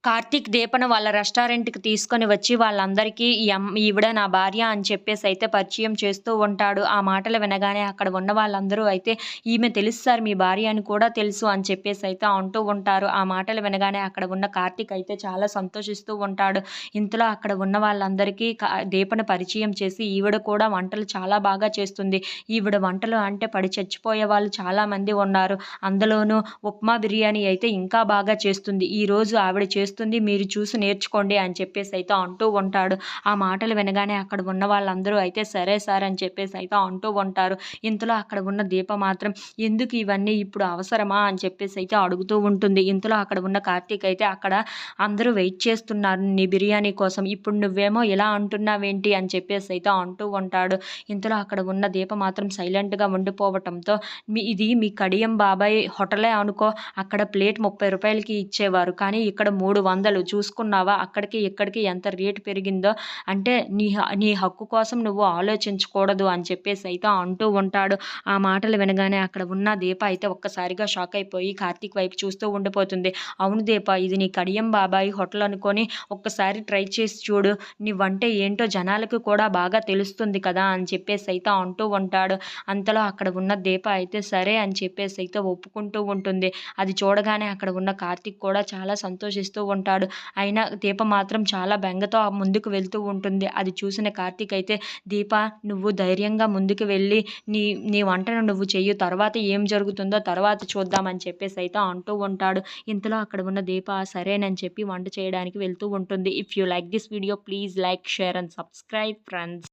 కార్తీక్ దీపను వాళ్ళ రెస్టారెంట్‌కి తీసుకొని వచ్చి వాళ్ళందరికీ ఈవిడ నా భార్య అని చెప్పేసైతే పరిచయం చేస్తూ ఉంటాడు. ఆ మాటలు వినగానే అక్కడ ఉన్న వాళ్ళందరూ అయితే ఈమె తెలుసు సార్ మీ భార్య అని కూడా తెలుసు అని చెప్పేసైతే అంటూ ఉంటారు. ఆ మాటలు వినగానే అక్కడ ఉన్న కార్తీక్ అయితే చాలా సంతోషిస్తూ ఉంటాడు. ఇంతలో అక్కడ ఉన్న వాళ్ళందరికీ దీపను పరిచయం చేసి ఈవిడ కూడా వంటలు చాలా బాగా చేస్తుంది. ఈవిడ వంటలు అంటే పడి చచ్చిపోయే వాళ్ళు చాలామంది ఉన్నారు. అందులోనూ ఉప్మా బిర్యానీ అయితే ఇంకా బాగా చేస్తుంది. ఈరోజు ఆవిడ చేస్తుంది మీరు చూసి నేర్చుకోండి అని చెప్పేసైతే అంటూ ఉంటాడు. ఆ మాటలు వినగానే అక్కడ ఉన్న వాళ్ళందరూ అయితే సరే సార్ అని చెప్పేసైతే అంటూ ఉంటారు. ఇంతలో అక్కడ ఉన్న దీప మాత్రం ఎందుకు ఇవన్నీ ఇప్పుడు అవసరమా అని చెప్పేసైతే అడుగుతూ ఉంటుంది. ఇంతలో అక్కడ ఉన్న కార్తీక్ అయితే అక్కడ అందరూ వెయిట్ చేస్తున్నారు నీ బిర్యానీ కోసం. ఇప్పుడు నువ్వేమో ఇలా అంటున్నావేంటి అని చెప్పేసైతే అంటూ ఉంటాడు. ఇంతలో అక్కడ ఉన్న దీప మాత్రం సైలెంట్‌గా ఉండిపోవటంతో ఇది మీ కడియం బాబాయ్ హోటలే అనుకో. అక్కడ ప్లేట్ 30 రూపాయలకి ఇచ్చేవారు. కానీ ఇక్కడ 300 చూసుకున్నావా? అక్కడికి ఇక్కడికి ఎంత రేట్ పెరిగిందో. అంటే నీ హక్కు కోసం నువ్వు ఆలోచించకూడదు అని చెప్పేసైతే అంటూ ఉంటాడు. ఆ మాటలు వినగానే అక్కడ ఉన్న దీప అయితే ఒక్కసారిగా షాక్ అయిపోయి కార్తీక్ వైపు చూస్తూ ఉండిపోతుంది. అవును దీప ఇది నీ కడియం బాబాయ్ హోటల్ అనుకోని ఒక్కసారి ట్రై చేసి చూడు. నీ వంట ఏంటో జనాలకు కూడా బాగా తెలుస్తుంది కదా అని చెప్పేసైతే అంటూ ఉంటాడు. అంతలో అక్కడ ఉన్న దీప అయితే సరే అని చెప్పేసైతే ఒప్పుకుంటూ ఉంటుంది. అది చూడగానే అక్కడ ఉన్న కార్తీక్ కూడా చాలా సంతోషిస్తూ ఉంటాడు. అయినా దీప మాత్రం చాలా బెంగతో ముందుకు వెళ్తూ ఉంటుంది. అది చూసిన కార్తీక్ అయితే దీప నువ్వు ధైర్యంగా ముందుకు వెళ్ళి నీ నీ వంటను నువ్వు చెయ్యి. తర్వాత ఏం జరుగుతుందో తర్వాత చూద్దాం అని చెప్పేసైతే అంటూ ఉంటాడు. ఇంతలో అక్కడ ఉన్న దీప సరేనని చెప్పి వంట చేయడానికి వెళ్తూ ఉంటుంది. If you like this video please like, share and subscribe friends.